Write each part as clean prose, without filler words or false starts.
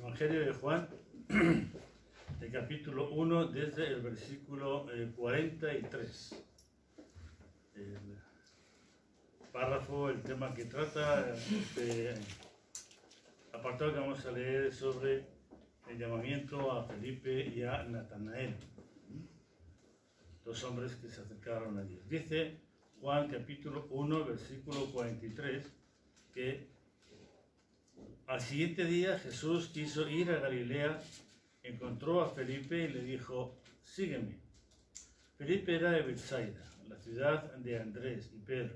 Evangelio de Juan, el capítulo 1, desde el versículo 43. El párrafo, el tema que trata, este apartado que vamos a leer es sobre el llamamiento a Felipe y a Natanael, dos hombres que se acercaron a Dios. Dice Juan capítulo 1, versículo 43, que al siguiente día Jesús quiso ir a Galilea, encontró a Felipe y le dijo: sígueme. Felipe era de Betsaida, la ciudad de Andrés y Pedro.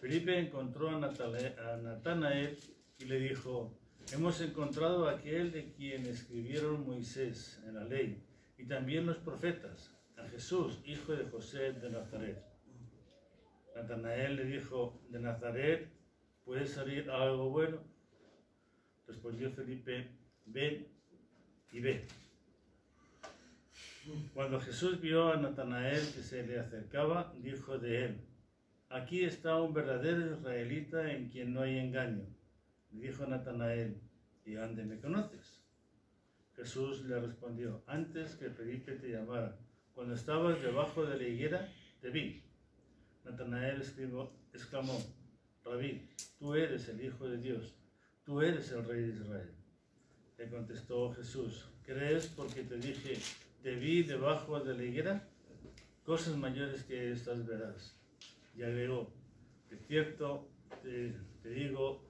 Felipe encontró a Natanael y le dijo: hemos encontrado a aquel de quien escribieron Moisés en la ley y también los profetas, a Jesús, hijo de José de Nazaret. Natanael le dijo: ¿de Nazaret puede salir algo bueno? Respondió Felipe: ven y ve. Cuando Jesús vio a Natanael que se le acercaba, dijo de él: aquí está un verdadero israelita en quien no hay engaño. Le dijo Natanael: ¿y dónde me conoces? Jesús le respondió: antes que Felipe te llamara, cuando estabas debajo de la higuera, te vi. Natanael exclamó: Rabí, tú eres el Hijo de Dios, tú eres el Rey de Israel. Le contestó Jesús: ¿crees porque te dije, te vi debajo de la higuera? Cosas mayores que estas verás. Y agregó: de cierto te digo,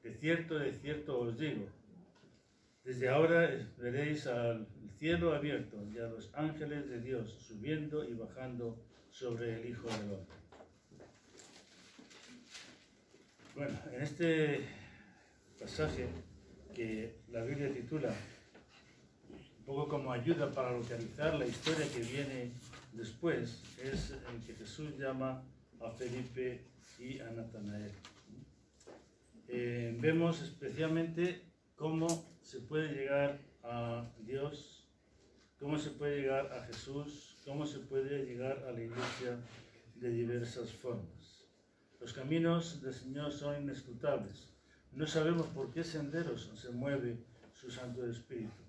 de cierto os digo, desde ahora veréis al cielo abierto y a los ángeles de Dios subiendo y bajando sobre el Hijo del Hombre. Bueno, en este pasaje que la Biblia titula un poco como ayuda para localizar la historia que viene después, es en que Jesús llama a Felipe y a Natanael. Vemos especialmente cómo se puede llegar a Dios, cómo se puede llegar a Jesús, cómo se puede llegar a la iglesia de diversas formas. Los caminos del Señor son inescrutables. No sabemos por qué senderos se mueve su Santo Espíritu.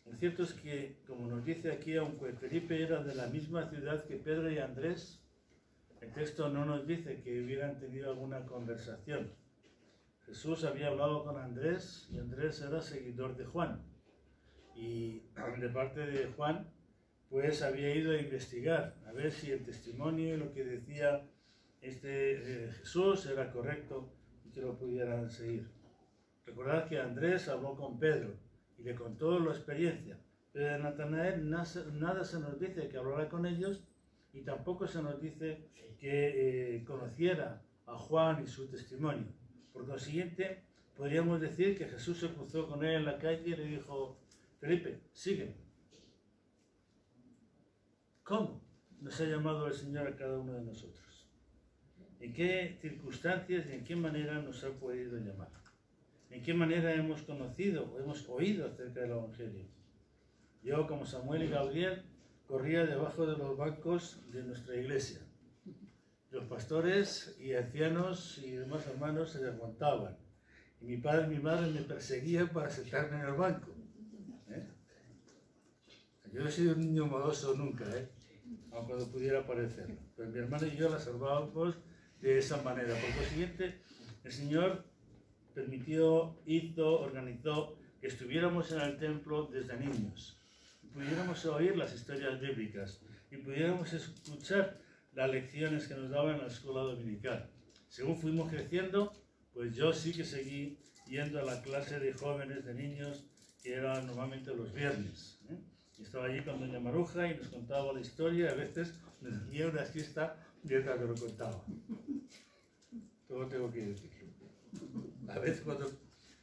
Lo cierto es que, como nos dice aquí, aunque Felipe era de la misma ciudad que Pedro y Andrés, el texto no nos dice que hubieran tenido alguna conversación. Jesús había hablado con Andrés y Andrés era seguidor de Juan. Y de parte de Juan, pues había ido a investigar, a ver si el testimonio y lo que decía Jesús era correcto y que lo pudieran seguir. Recordad que Andrés habló con Pedro y le contó la experiencia, pero de Natanael nada se nos dice que hablara con ellos y tampoco se nos dice que conociera a Juan y su testimonio. Por consiguiente, podríamos decir que Jesús se cruzó con él en la calle y le dijo: Felipe, sígueme. ¿Cómo nos ha llamado el Señor a cada uno de nosotros? ¿En qué circunstancias y en qué manera nos ha podido llamar? ¿En qué manera hemos conocido o hemos oído acerca del Evangelio? Yo, como Samuel y Gabriel, corría debajo de los bancos de nuestra iglesia. Los pastores y ancianos y demás hermanos se desmontaban. Y mi padre y mi madre me perseguían para sentarme en el banco. Yo no he sido un niño modoso nunca, aunque cuando pudiera parecerlo. Pero mi hermano y yo la salvábamos de esa manera. Por consiguiente, el Señor permitió, hizo, organizó que estuviéramos en el templo desde niños. Y pudiéramos oír las historias bíblicas y pudiéramos escuchar las lecciones que nos daban en la escuela dominical. Según fuimos creciendo, pues yo sí que seguí yendo a la clase de jóvenes, de niños, que era normalmente los viernes. Y estaba allí con doña Maruja y nos contaba la historia, y a veces nos hacía una siesta mientras me lo contaba. Todo tengo que decirlo. A veces cuando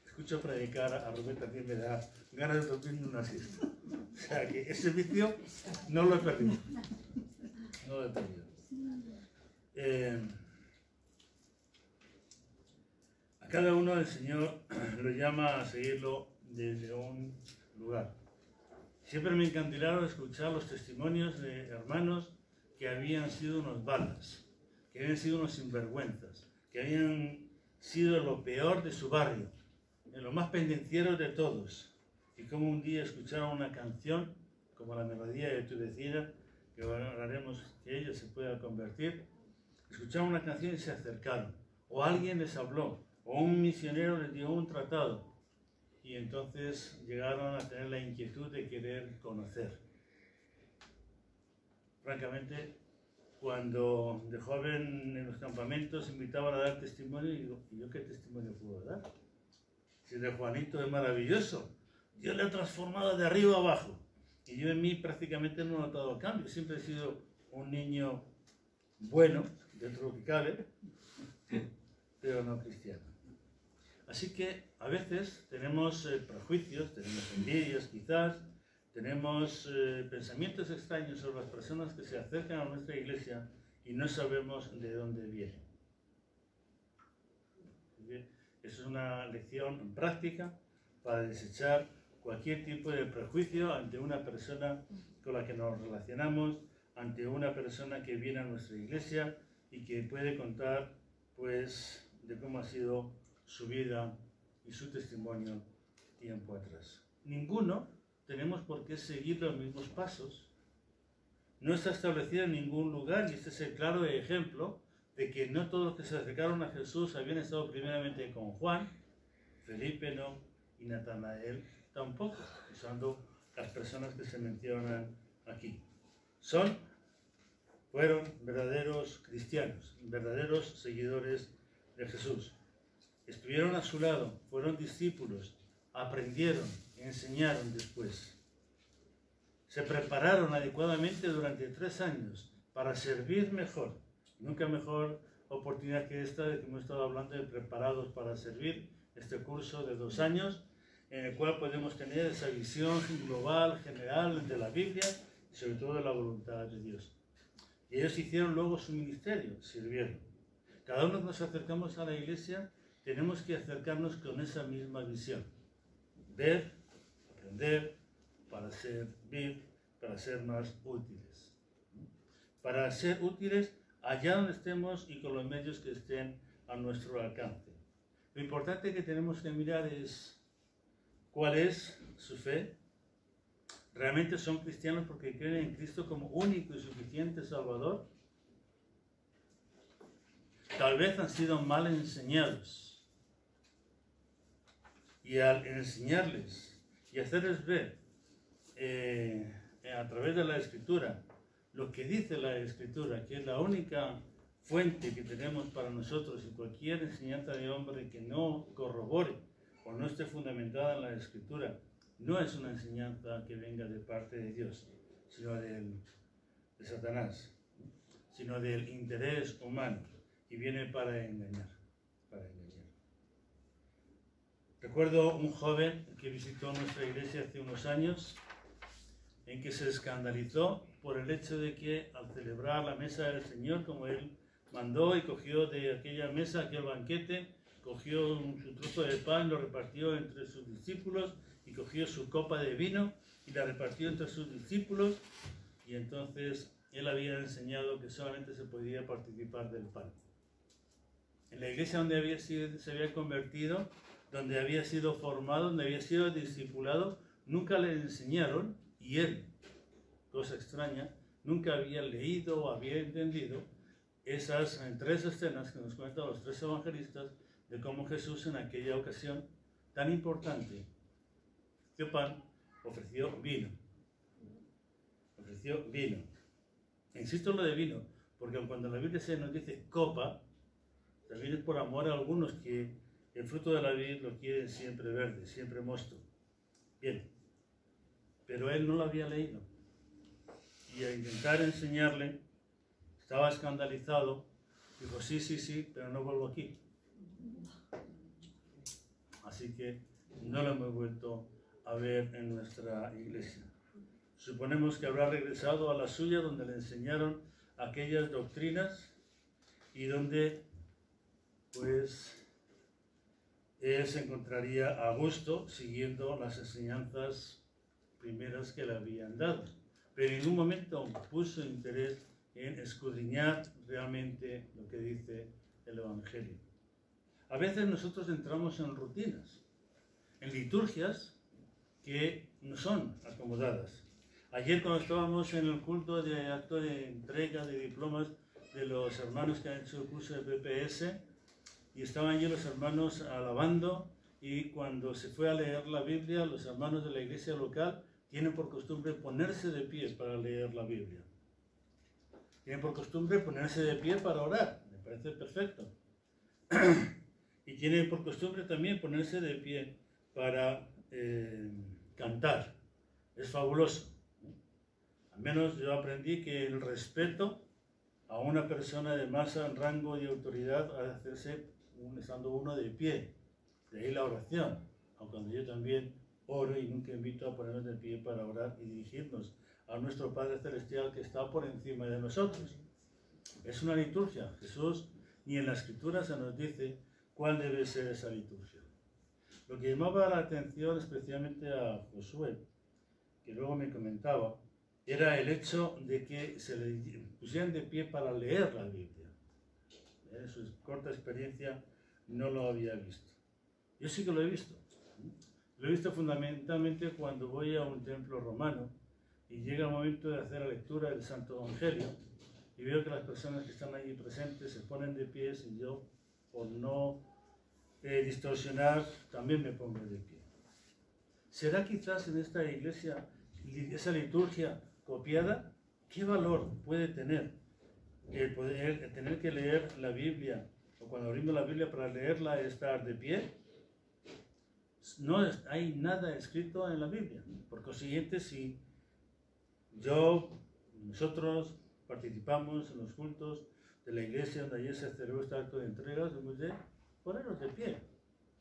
escucho predicar a Rubén también me da ganas de dormirme una siesta. O sea que ese vicio no lo he perdido. No lo he perdido. A cada uno el Señor lo llama a seguirlo desde un lugar. Siempre me encantaron escuchar los testimonios de hermanos que habían sido unos balas, que habían sido unos sinvergüenzas, que habían sido lo peor de su barrio, en los más pendencieros de todos, y como un día escucharon una canción, como la melodía de tu vecina, que oraremos que ella se pueda convertir, escucharon una canción y se acercaron, o alguien les habló, o un misionero les dio un tratado, y entonces llegaron a tener la inquietud de querer conocer. Francamente, cuando de joven en los campamentos invitaban a dar testimonio, y digo, ¿y yo qué testimonio puedo dar? Si el de Juanito es maravilloso, Dios le ha transformado de arriba a abajo, y yo en mí prácticamente no he notado cambio, siempre he sido un niño bueno, dentro de lo que cabe, pero no cristiano. Así que a veces tenemos prejuicios, tenemos envidias quizás, tenemos pensamientos extraños sobre las personas que se acercan a nuestra iglesia y no sabemos de dónde vienen. Eso es una lección práctica para desechar cualquier tipo de prejuicio ante una persona con la que nos relacionamos, ante una persona que viene a nuestra iglesia y que puede contar pues de cómo ha sido su vida y su testimonio tiempo atrás. Ninguno tenemos por qué seguir los mismos pasos. No está establecido en ningún lugar, y este es el claro ejemplo de que no todos los que se acercaron a Jesús habían estado primeramente con Juan, Felipe no, y Natanael tampoco, usando las personas que se mencionan aquí. Fueron verdaderos cristianos, verdaderos seguidores de Jesús. Estuvieron a su lado, fueron discípulos, aprendieron, enseñaron después. Se prepararon adecuadamente durante 3 años para servir mejor. Nunca mejor oportunidad que esta de que hemos estado hablando de preparados para servir, este curso de 2 años, en el cual podemos tener esa visión global, general de la Biblia y sobre todo de la voluntad de Dios. Y ellos hicieron luego su ministerio, sirvieron. Cada uno que nos acercamos a la iglesia tenemos que acercarnos con esa misma visión. Ver, aprender, para servir, para ser más útiles. Para ser útiles allá donde estemos y con los medios que estén a nuestro alcance. Lo importante que tenemos que mirar es cuál es su fe. ¿Realmente son cristianos porque creen en Cristo como único y suficiente Salvador? Tal vez han sido mal enseñados. Y al enseñarles y hacerles ver a través de la Escritura lo que dice la Escritura, que es la única fuente que tenemos para nosotros, y cualquier enseñanza de hombre que no corrobore o no esté fundamentada en la Escritura, no es una enseñanza que venga de parte de Dios, sino de Satanás, sino del interés humano, y viene para engañar, Recuerdo un joven que visitó nuestra iglesia hace unos años, en que se escandalizó por el hecho de que al celebrar la mesa del Señor, como él mandó y cogió de aquella mesa, aquel banquete, cogió su trozo de pan, lo repartió entre sus discípulos, y cogió su copa de vino y la repartió entre sus discípulos, y entonces él había enseñado que solamente se podía participar del pan. En la iglesia donde se había convertido, donde había sido formado, donde había sido discipulado, nunca le enseñaron, y él, cosa extraña, nunca había leído o había entendido esas 3 escenas que nos cuentan los 3 evangelistas de cómo Jesús en aquella ocasión tan importante de pan ofreció vino. Ofreció vino. Insisto en lo de vino, porque cuando la Biblia se nos dice copa, también es por amor a algunos que el fruto de la vid lo quieren siempre verde, siempre mosto. Bien, pero él no lo había leído. Y al intentar enseñarle, estaba escandalizado, dijo sí, pero no vuelvo aquí. Así que no lo hemos vuelto a ver en nuestra iglesia. Suponemos que habrá regresado a la suya, donde le enseñaron aquellas doctrinas y donde pues él se encontraría a gusto siguiendo las enseñanzas primeras que le habían dado, pero en un momento puso interés en escudriñar realmente lo que dice el Evangelio. A veces nosotros entramos en rutinas, en liturgias que no son acomodadas. Ayer cuando estábamos en el culto de acto de entrega de diplomas de los hermanos que han hecho el curso de PPS, y estaban allí los hermanos alabando, y cuando se fue a leer la Biblia, los hermanos de la iglesia local tienen por costumbre ponerse de pie para leer la Biblia. Tienen por costumbre ponerse de pie para orar, me parece perfecto. Y tienen por costumbre también ponerse de pie para cantar. Es fabuloso. Al menos yo aprendí que el respeto a una persona de más rango y autoridad ha de hacerse estando uno de pie. De ahí la oración. Aunque cuando yo también oro y nunca invito a ponernos de pie para orar y dirigirnos a nuestro Padre Celestial que está por encima de nosotros. Es una liturgia. Jesús ni en la Escritura se nos dice cuál debe ser esa liturgia. Lo que llamaba la atención especialmente a Josué, que luego me comentaba, era el hecho de que se le pusieran de pie para leer la Biblia. En su corta experiencia no lo había visto. Yo sí que lo he visto. Lo he visto fundamentalmente cuando voy a un templo romano y llega el momento de hacer la lectura del Santo Evangelio y veo que las personas que están allí presentes se ponen de pies y yo, por no distorsionar, también me pongo de pie. ¿Será quizás en esta iglesia esa liturgia copiada? ¿Qué valor puede tener el tener que leer la Biblia, o cuando abrimos la Biblia para leerla estar de pie? No hay nada escrito en la Biblia. Por consiguiente, si nosotros participamos en los cultos de la iglesia donde ayer se celebró este acto de entrega, debemos de ponernos de pie.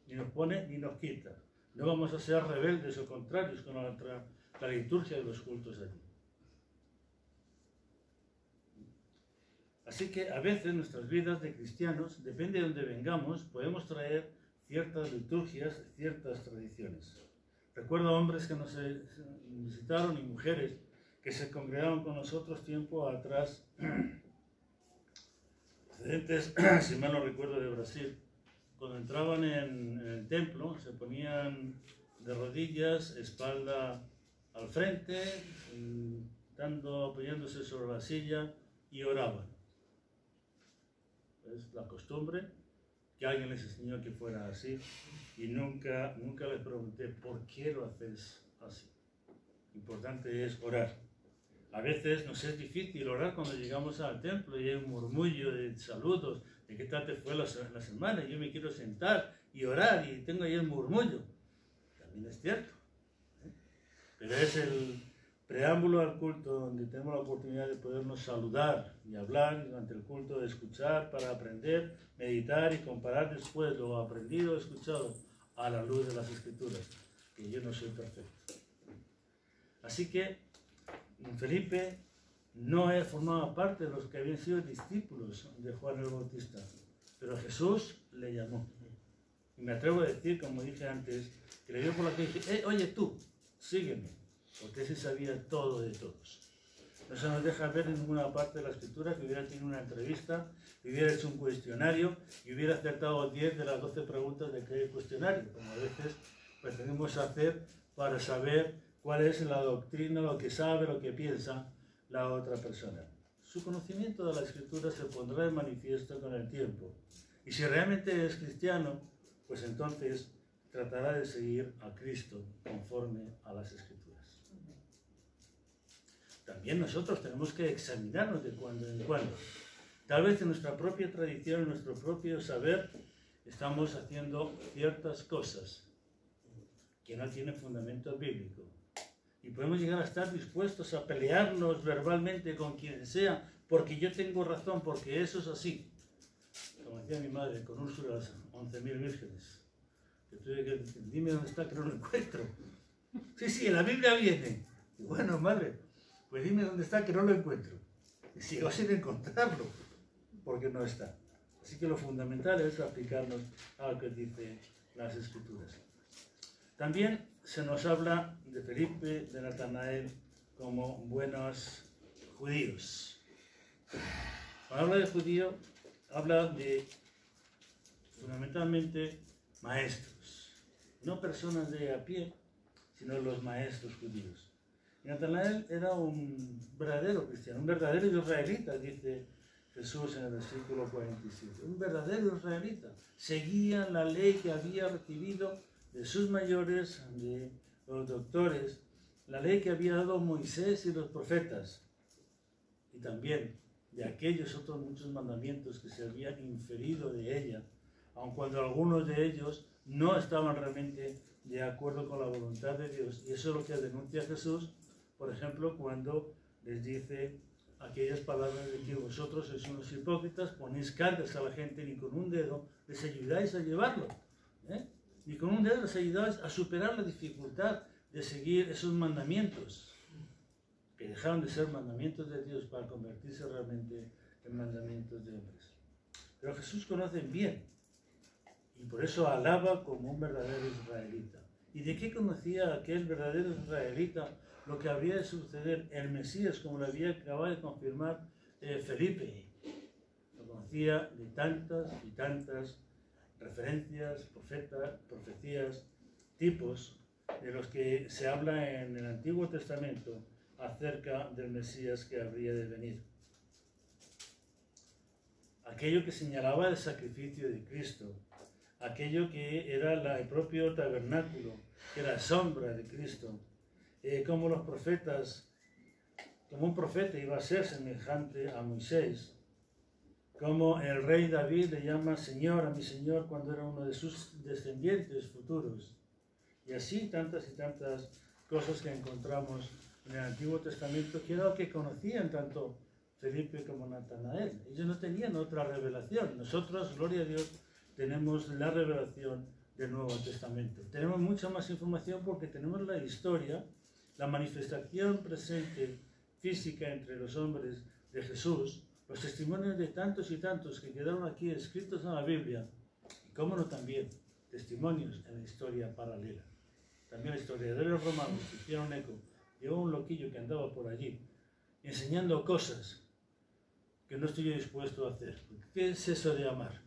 Ni nos pone ni nos quita. No vamos a ser rebeldes o contrarios con la liturgia de los cultos allí. Así que a veces nuestras vidas de cristianos, depende de donde vengamos, podemos traer ciertas liturgias, ciertas tradiciones. Recuerdo hombres que nos visitaron y mujeres que se congregaron con nosotros tiempo atrás, procedentes, si mal no recuerdo, de Brasil. Cuando entraban en el templo, se ponían de rodillas, espalda al frente, apoyándose sobre la silla y oraban. Es la costumbre que alguien les enseñó que fuera así y nunca les pregunté por qué lo hacéis así. Importante es orar. A veces nos es difícil orar cuando llegamos al templo y hay un murmullo de saludos, de qué tal te fue la semana, yo me quiero sentar y orar y tengo ahí el murmullo. También es cierto. Pero es el preámbulo al culto donde tenemos la oportunidad de podernos saludar y hablar durante el culto, de escuchar para aprender, meditar y comparar después lo aprendido o escuchado a la luz de las Escrituras, que yo no soy perfecto. Así que Felipe no formaba parte de los que habían sido discípulos de Juan el Bautista, pero Jesús le llamó. Y me atrevo a decir, como dije antes, que le vio por la calle y dije, oye tú, sígueme, porque ese sabía todo de todos. No se nos deja ver en ninguna parte de la Escritura que hubiera tenido una entrevista, que hubiera hecho un cuestionario y hubiera acertado 10 de las 12 preguntas de aquel cuestionario, como a veces pretendemos hacer para saber cuál es la doctrina, lo que sabe, lo que piensa la otra persona. Su conocimiento de la Escritura se pondrá de manifiesto con el tiempo. Y si realmente es cristiano, pues entonces tratará de seguir a Cristo conforme a las Escrituras. También nosotros tenemos que examinarnos de cuando en cuando. Tal vez en nuestra propia tradición, en nuestro propio saber, estamos haciendo ciertas cosas que no tienen fundamento bíblico. Y podemos llegar a estar dispuestos a pelearnos verbalmente con quien sea, porque yo tengo razón, porque eso es así. Como decía mi madre, con Úrsula, las 11.000 vírgenes. Que tuve que decir, dime dónde está, que no lo encuentro. Sí, en la Biblia viene. Y bueno, madre, pues dime dónde está, que no lo encuentro. Y sigo sin encontrarlo, porque no está. Así que lo fundamental es aplicarnos a lo que dicen las Escrituras. También se nos habla de Felipe, de Natanael, como buenos judíos. Cuando habla de judío, habla de fundamentalmente maestros. no personas de a pie, sino los maestros judíos. Y Natanael era un verdadero cristiano, un verdadero israelita, dice Jesús en el versículo 47. Un verdadero israelita. Seguía la ley que había recibido de sus mayores, de los doctores, la ley que había dado Moisés y los profetas, y también de aquellos otros muchos mandamientos que se habían inferido de ella, aun cuando algunos de ellos no estaban realmente de acuerdo con la voluntad de Dios. Y eso es lo que denuncia Jesús, por ejemplo, cuando les dice aquellas palabras de que vosotros sois unos hipócritas, ponéis cargas a la gente, ni con un dedo les ayudáis a llevarlo, ni con un dedo les ayudáis a superar la dificultad de seguir esos mandamientos, que dejaron de ser mandamientos de Dios para convertirse realmente en mandamientos de hombres. Pero Jesús conoce bien, y por eso alaba como un verdadero israelita. ¿Y de qué conocía aquel verdadero israelita lo que habría de suceder? El Mesías, como lo había acabado de confirmar Felipe. Lo conocía de tantas y tantas referencias, profecías, tipos de los que se habla en el Antiguo Testamento acerca del Mesías que habría de venir. Aquello que señalaba el sacrificio de Cristo, aquello que era el propio tabernáculo, que era sombra de Cristo, como los profetas, como un profeta iba a ser semejante a Moisés, como el rey David le llama Señor a mi Señor cuando era uno de sus descendientes futuros. Y así tantas y tantas cosas que encontramos en el Antiguo Testamento, que era lo que conocían tanto Felipe como Natanael. Ellos no tenían otra revelación. Nosotros, gloria a Dios, tenemos la revelación del Nuevo Testamento. Tenemos mucha más información porque tenemos la historia, la manifestación presente física entre los hombres de Jesús, los testimonios de tantos y tantos que quedaron aquí escritos en la Biblia, y cómo no también testimonios en la historia paralela. También la historia de los romanos que hicieron eco. Llevó un loquillo que andaba por allí enseñando cosas que no estoy dispuesto a hacer. ¿Qué es eso de amar?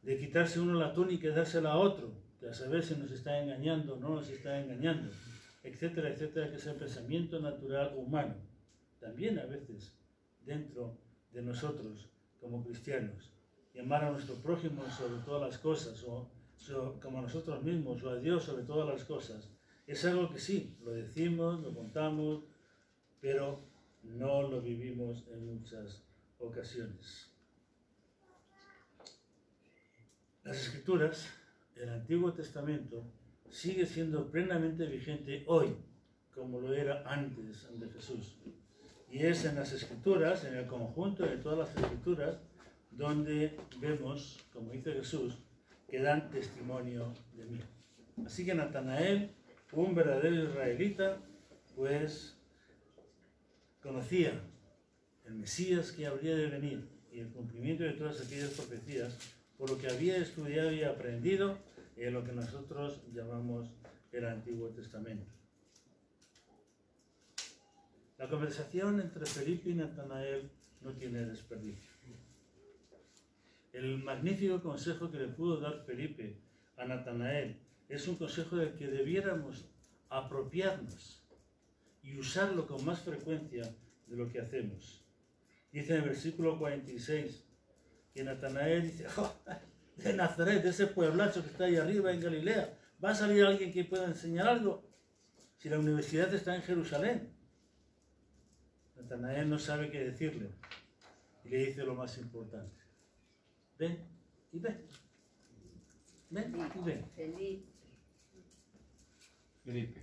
De quitarse uno la túnica y dársela a otro, que a saber si nos está engañando o no nos está engañando, etcétera, etcétera, que es el pensamiento natural humano. También a veces dentro de nosotros como cristianos, y amar a nuestro prójimo sobre todas las cosas, o como a nosotros mismos, o a Dios sobre todas las cosas, es algo que sí, lo decimos, lo contamos, pero no lo vivimos en muchas ocasiones. Las Escrituras, el Antiguo Testamento, sigue siendo plenamente vigente hoy, como lo era antes de Jesús. Y es en las Escrituras, en el conjunto de todas las Escrituras, donde vemos, como dice Jesús, que dan testimonio de mí. Así que Natanael, un verdadero israelita, pues conocía el Mesías que habría de venir y el cumplimiento de todas aquellas profecías, por lo que había estudiado y aprendido en lo que nosotros llamamos el Antiguo Testamento. La conversación entre Felipe y Natanael no tiene desperdicio. El magnífico consejo que le pudo dar Felipe a Natanael es un consejo del que debiéramos apropiarnos y usarlo con más frecuencia de lo que hacemos. Dice en el versículo 46 que Natanael dice: "Oh, de Nazaret, de ese pueblacho que está ahí arriba en Galilea, ¿va a salir alguien que pueda enseñar algo? Si la universidad está en Jerusalén". Natanael no sabe qué decirle y le dice lo más importante: ven y ven. Ven y ven. Felipe.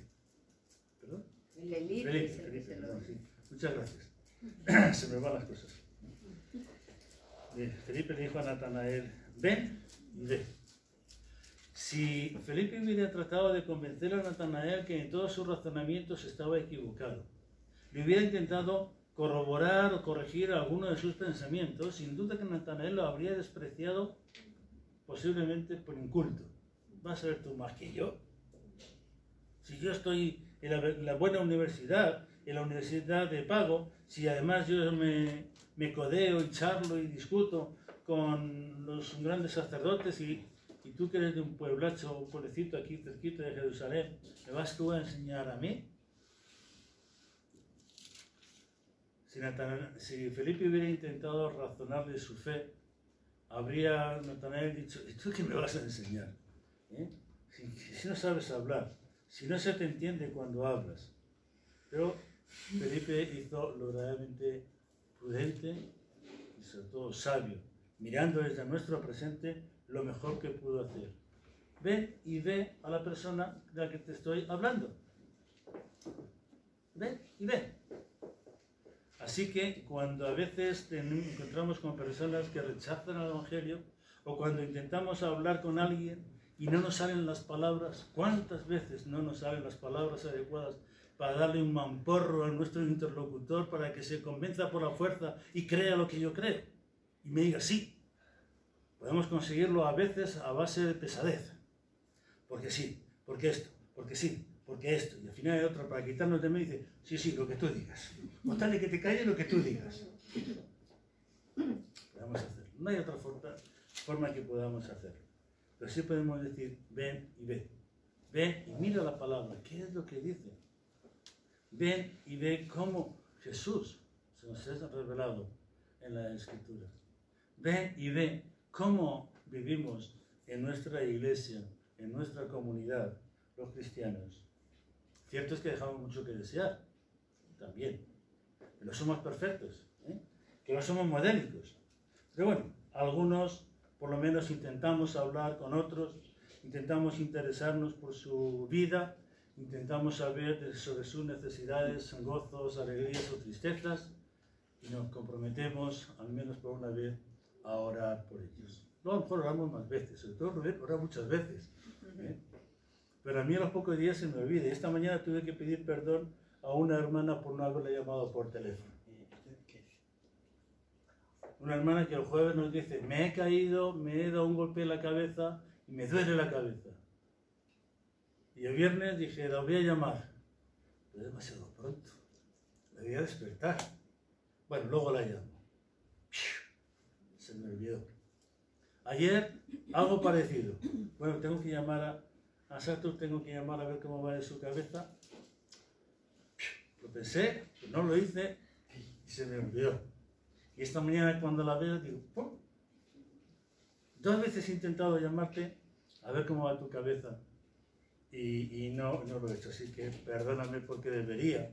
¿Perdón? Felipe, Perdón, sí. Muchas gracias. Se me van las cosas. Felipe le dijo a Natanael: ven y ve. Si Felipe hubiera tratado de convencer a Natanael que en todos sus razonamientos estaba equivocado, le hubiera intentado corroborar o corregir alguno de sus pensamientos, sin duda que Natanael lo habría despreciado, posiblemente por inculto. Vas a ver tú más que yo. Si yo estoy en la buena universidad, en la universidad de pago, si además yo me codeo y charlo y discuto con los grandes sacerdotes y y tú que eres de un pueblacho, un pueblecito aquí cerquita de Jerusalén, ¿me vas tú a enseñar a mí? Si Felipe hubiera intentado razonarle su fe, habría Natanael dicho, ¿y tú qué me vas a enseñar? Si no sabes hablar, si no se te entiende cuando hablas. Pero Felipe hizo lo verdaderamente prudente y sobre todo sabio, mirando desde nuestro presente lo mejor que pudo hacer. Ve y ve a la persona de la que te estoy hablando. Ve y ve. Así que cuando a veces encontramos con personas que rechazan el Evangelio, o cuando intentamos hablar con alguien y no nos salen las palabras, ¿cuántas veces no nos salen las palabras adecuadas para darle un mamporro a nuestro interlocutor para que se convenza por la fuerza y crea lo que yo creo? Y me diga sí. Podemos conseguirlo a veces a base de pesadez. Porque sí, porque esto, porque sí, porque esto. Y al final hay otro para quitarnos de medio y dice, sí, sí, lo que tú digas. Con tal de que te calles lo que tú digas. Podemos hacerlo. No hay otra forma que podamos hacerlo. Pero sí podemos decir, ven y ve. Ven y mira la palabra. ¿Qué es lo que dice? Ven y ve cómo Jesús se nos ha revelado en la Escritura. Ven y ve cómo vivimos en nuestra iglesia, en nuestra comunidad, los cristianos. Cierto es que dejamos mucho que desear, también. Que no somos perfectos, que no somos modélicos. Pero bueno, algunos por lo menos intentamos hablar con otros, intentamos interesarnos por su vida, intentamos saber sobre sus necesidades, gozos, alegrías o tristezas, y nos comprometemos, al menos por una vez, a orar por ellos. No, a lo mejor oramos más veces, sobre todo orar muchas veces. Pero a mí a los pocos días se me olvida. Esta mañana tuve que pedir perdón a una hermana por no haberle llamado por teléfono. Una hermana que el jueves nos dice, me he caído, me he dado un golpe en la cabeza y me duele la cabeza. Y el viernes dije, la voy a llamar. Pero es demasiado pronto. La voy a despertar. Bueno, luego la llamo. Se me olvidó. Ayer, algo parecido. Bueno, tengo que llamar a Satur, tengo que llamar a ver cómo va de su cabeza. Lo pensé, no lo hice y se me olvidó. Y esta mañana cuando la veo digo, ¡pum! 2 veces he intentado llamarte a ver cómo va tu cabeza y no lo he hecho. Así que perdóname porque debería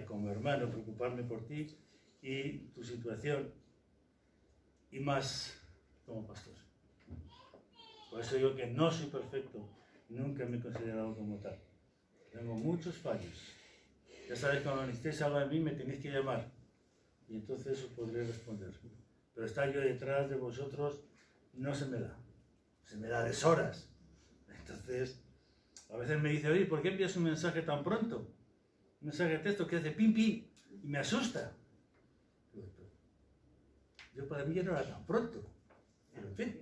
como hermano preocuparme por ti y tu situación y más como pastor. Por eso digo que no soy perfecto, nunca me he considerado como tal. Tengo muchos fallos. Ya sabéis, cuando necesitéis algo de mí me tenéis que llamar y entonces os podré responder. Pero estar yo detrás de vosotros no se me da deshoras. Entonces, a veces me dice, oye, ¿por qué envías un mensaje tan pronto? Un mensaje de texto que hace pim pim y me asusta. Yo para mí ya no era tan pronto. Pero en fin,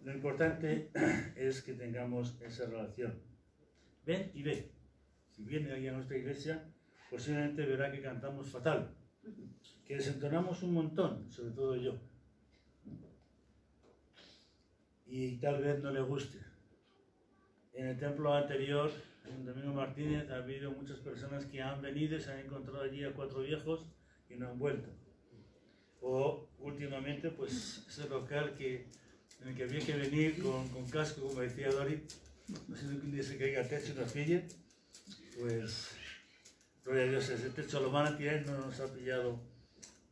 lo importante es que tengamos esa relación. Ven y ve. Si viene alguien a nuestra iglesia, posiblemente verá que cantamos fatal, que desentonamos un montón, sobre todo yo. Y tal vez no le guste. En el templo anterior, en Domingo Martínez, ha habido muchas personas que han venido y se han encontrado allí a 4 viejos y no han vuelto. O últimamente, pues ese local en el que había que venir con casco, como decía Dori, no sé si un día se caiga el techo y nos pille, pues gloria a Dios, ese techo lo van a tirar y no nos ha pillado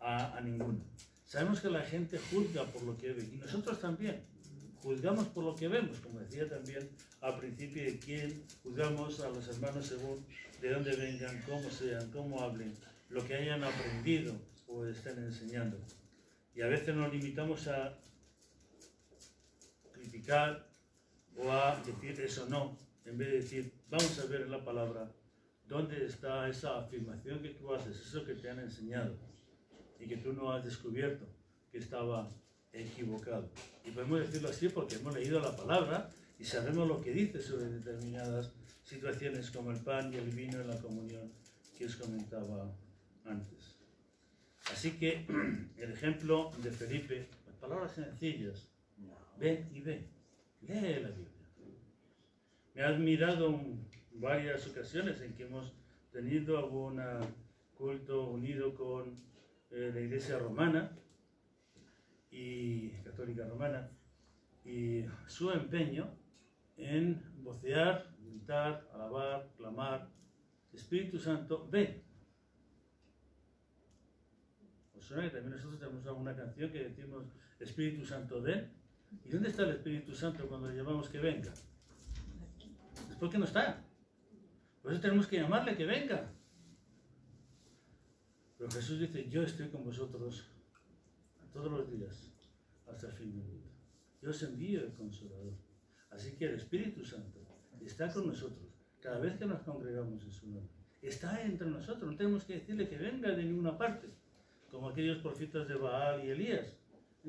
a ninguno. Sabemos que la gente juzga por lo que ve y nosotros también juzgamos por lo que vemos, como decía también al principio, de quién juzgamos a los hermanos según de dónde vengan, cómo sean, cómo hablen, lo que hayan aprendido o estén enseñando. Y a veces nos limitamos a criticar o a decir eso no, en vez de decir, vamos a ver en la palabra dónde está esa afirmación que tú haces, eso que te han enseñado y que tú no has descubierto que estaba equivocado. Y podemos decirlo así porque hemos leído la palabra y sabemos lo que dice sobre determinadas situaciones como el pan y el vino en la comunión que os comentaba antes. Así que el ejemplo de Felipe, las palabras sencillas, ven y ve, lee la Biblia. Me ha admirado en varias ocasiones en que hemos tenido algún culto unido con la Iglesia romana y católica romana, y su empeño en vocear, gritar, alabar, clamar: Espíritu Santo, ven. ¿Os suena que también nosotros tenemos alguna canción que decimos Espíritu Santo, ven? ¿Y dónde está el Espíritu Santo cuando le llamamos que venga? Es porque no está. Por eso tenemos que llamarle que venga. Pero Jesús dice: yo estoy con vosotros todos los días hasta el fin del mundo. Yo os envío el Consolador. Así que el Espíritu Santo está con nosotros cada vez que nos congregamos en su nombre. Está entre nosotros, no tenemos que decirle que venga de ninguna parte, como aquellos profetas de Baal y Elías,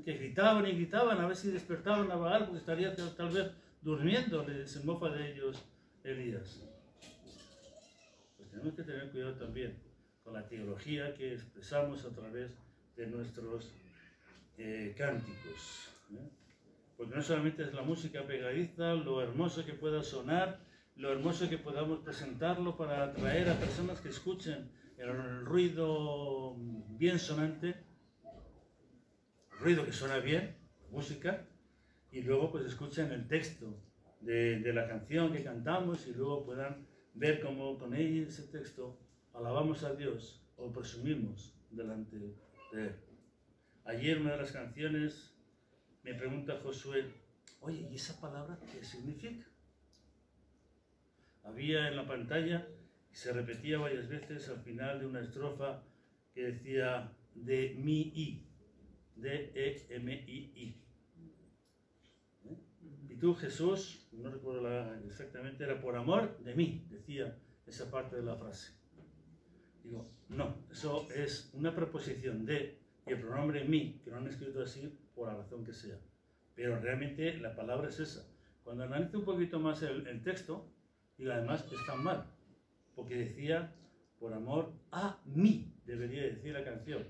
que gritaban y gritaban a ver si despertaban a Baal, porque estaría tal vez durmiendo. Se mofa de ellos Elías. Pues tenemos que tener cuidado también con la teología que expresamos a través de nuestros cánticos, ¿eh? Porque no solamente es la música pegadiza, lo hermoso que pueda sonar, lo hermoso que podamos presentarlo para atraer a personas que escuchen el ruido bien sonante, el ruido que suena bien, música, y luego pues escuchen el texto de la canción que cantamos y luego puedan ver cómo con ese texto alabamos a Dios o presumimos delante de Él. Ayer una de las canciones me pregunta Josué: oye, ¿y esa palabra qué significa? Había en la pantalla y se repetía varias veces al final de una estrofa que decía de mi i, D-E-M-I-I. Y tú, Jesús, no recuerdo exactamente, era por amor de mí, decía esa parte de la frase. Digo, no, eso es una preposición de y el pronombre mí, que lo han escrito así por la razón que sea. Pero realmente la palabra es esa. Cuando analizo un poquito más el texto, digo, además está mal, porque decía por amor a mí, debería decir la canción,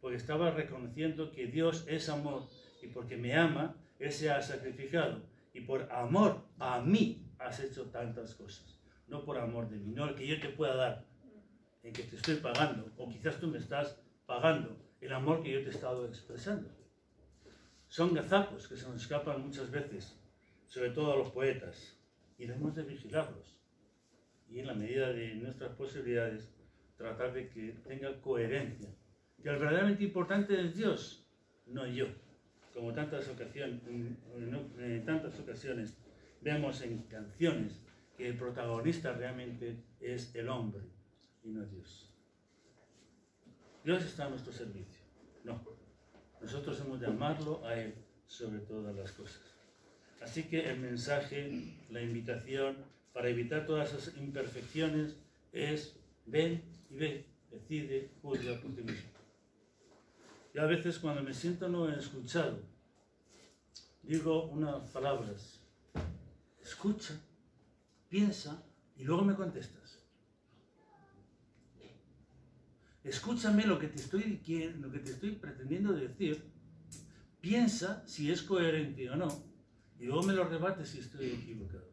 porque estaba reconociendo que Dios es amor y porque me ama, Él se ha sacrificado y por amor a mí has hecho tantas cosas, no por amor de mí, no el que yo te pueda dar, el que te estoy pagando, o quizás tú me estás pagando el amor que yo te he estado expresando. Son gazapos que se nos escapan muchas veces, sobre todo a los poetas, y debemos de vigilarlos y en la medida de nuestras posibilidades tratar de que tenga coherencia, que el verdaderamente importante es Dios, no yo, como en tantas ocasiones vemos en canciones que el protagonista realmente es el hombre y no Dios. Dios está a nuestro servicio, no, nosotros hemos de amarlo a Él sobre todas las cosas. Así que el mensaje, la invitación para evitar todas esas imperfecciones es: ven y ve, decide, juzga por ti mismo. Yo a veces cuando me siento no escuchado, digo unas palabras: escucha, piensa y luego me contestas. Escúchame lo que te estoy pretendiendo decir, piensa si es coherente o no, y luego me lo rebates si estoy equivocado.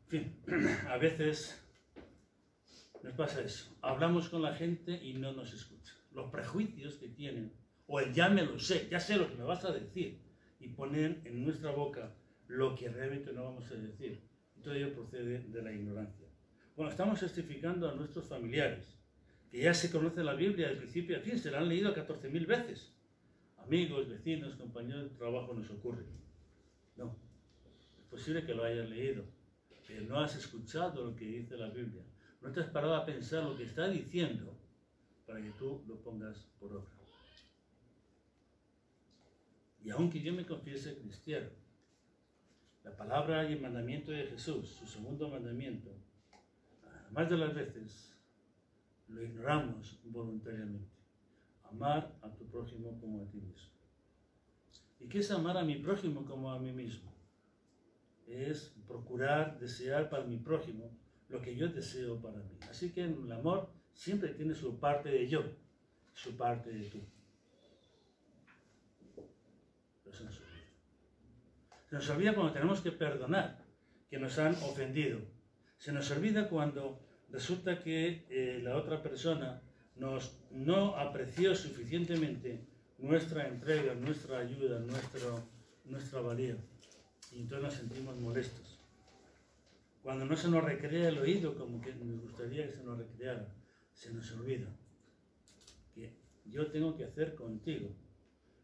En fin, a veces nos pasa eso. Hablamos con la gente y no nos escucha. Los prejuicios que tienen, o el ya me lo sé, ya sé lo que me vas a decir, y ponen en nuestra boca lo que realmente no vamos a decir. Todo ello procede de la ignorancia. Bueno, estamos testificando a nuestros familiares, que ya se conoce la Biblia de principio a fin, se la han leído 14.000 veces. Amigos, vecinos, compañeros de trabajo nos ocurre. No, es posible que lo hayas leído, pero no has escuchado lo que dice la Biblia. No te has parado a pensar lo que está diciendo para que tú lo pongas por obra. Y aunque yo me confiese cristiano, la palabra y el mandamiento de Jesús, su segundo mandamiento, más de las veces lo ignoramos voluntariamente. Amar a tu prójimo como a ti mismo. ¿Y qué es amar a mi prójimo como a mí mismo? Es procurar, desear para mi prójimo lo que yo deseo para mí. Así que el amor siempre tiene su parte de yo, su parte de tú. nos olvida cuando tenemos que perdonar, que nos han ofendido. Se nos olvida cuando resulta que la otra persona no apreció suficientemente nuestra entrega, nuestra ayuda, nuestra valía. Y entonces nos sentimos molestos. Cuando no se nos recrea el oído como que nos gustaría que se nos recreara, se nos olvida que yo tengo que hacer contigo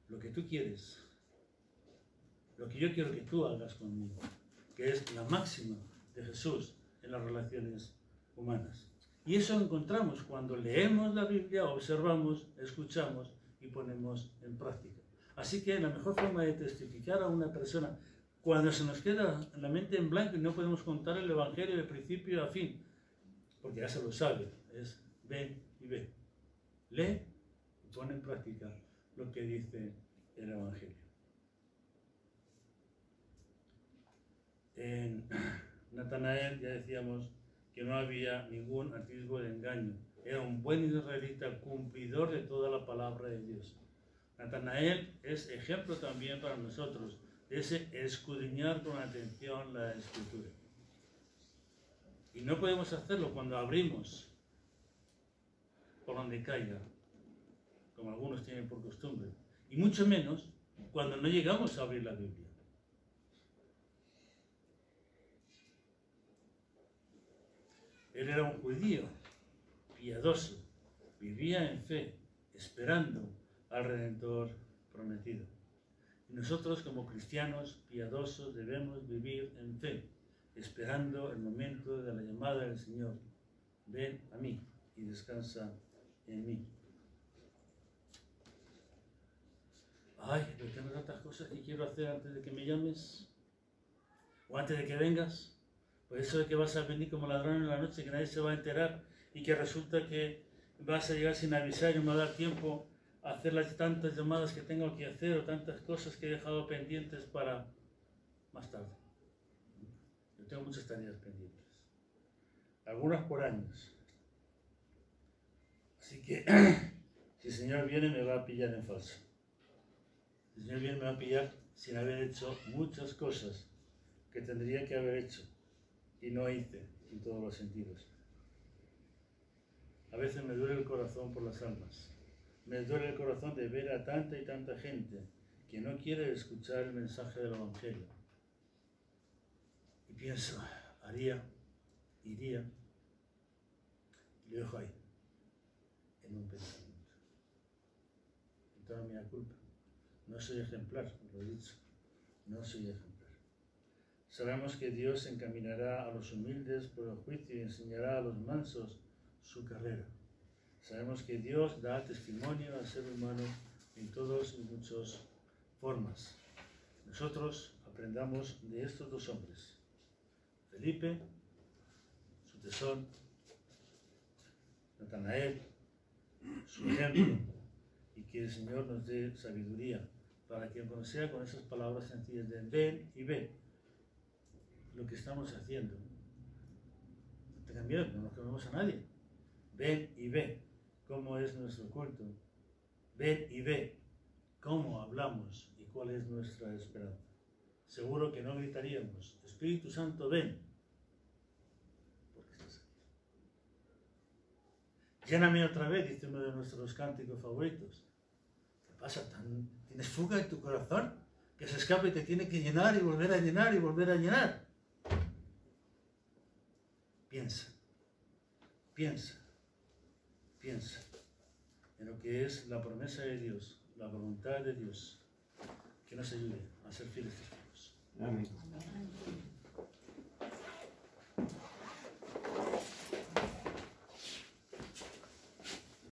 lo que tú quieres, lo que yo quiero que tú hagas conmigo, que es la máxima de Jesús en las relaciones humanas. Y eso encontramos cuando leemos la Biblia, observamos, escuchamos y ponemos en práctica. Así que la mejor forma de testificar a una persona cuando se nos queda la mente en blanco y no podemos contar el Evangelio de principio a fin, porque ya se lo sabe, es ven y ve. Lee y pone en práctica lo que dice el Evangelio. En Natanael ya decíamos que no había ningún atisbo de engaño. Era un buen israelita, cumplidor de toda la palabra de Dios. Natanael es ejemplo también para nosotros de ese escudriñar con atención la Escritura. Y no podemos hacerlo cuando abrimos por donde caiga, como algunos tienen por costumbre, y mucho menos cuando no llegamos a abrir la Biblia. Él era un judío piadoso, vivía en fe, esperando al Redentor prometido. Y nosotros como cristianos piadosos debemos vivir en fe, esperando el momento de la llamada del Señor. Ven a mí y descansa en mí. Ay, pero tengo tantas cosas que quiero hacer antes de que me llames o antes de que vengas. Por eso de que vas a venir como ladrón en la noche, que nadie se va a enterar y que resulta que vas a llegar sin avisar y no me va a dar tiempo a hacer las tantas llamadas que tengo que hacer o tantas cosas que he dejado pendientes para más tarde. Yo tengo muchas tareas pendientes, algunas por años. Así que si el Señor viene me va a pillar en falso. Si el Señor viene me va a pillar sin haber hecho muchas cosas que tendría que haber hecho y no hice en todos los sentidos. A veces me duele el corazón por las almas. Me duele el corazón de ver a tanta y tanta gente que no quiere escuchar el mensaje del Evangelio. Y pienso, iría, y lo dejo ahí, en un pensamiento. En toda mi culpa. No soy ejemplar, lo he dicho. No soy ejemplar. Sabemos que Dios encaminará a los humildes por el juicio y enseñará a los mansos su carrera. Sabemos que Dios da testimonio al ser humano en todas y muchas formas. Nosotros aprendamos de estos dos hombres, Felipe, su tesón, Natanael, su ejemplo, y que el Señor nos dé sabiduría para que nos sea con esas palabras sencillas de ven y ve lo que estamos haciendo. No tengan miedo, no nos comemos a nadie. Ven y ve cómo es nuestro culto. Ven y ve cómo hablamos y cuál es nuestra esperanza. Seguro que no gritaríamos, Espíritu Santo, ven, porque estás aquí. Lléname otra vez, dice uno de nuestros cánticos favoritos. ¿Qué pasa? ¿Tienes fuga en tu corazón? Que se escape y te tiene que llenar y volver a llenar y volver a llenar. Piensa en lo que es la promesa de Dios, la voluntad de Dios, que nos ayude a ser fieles testigos. Amén.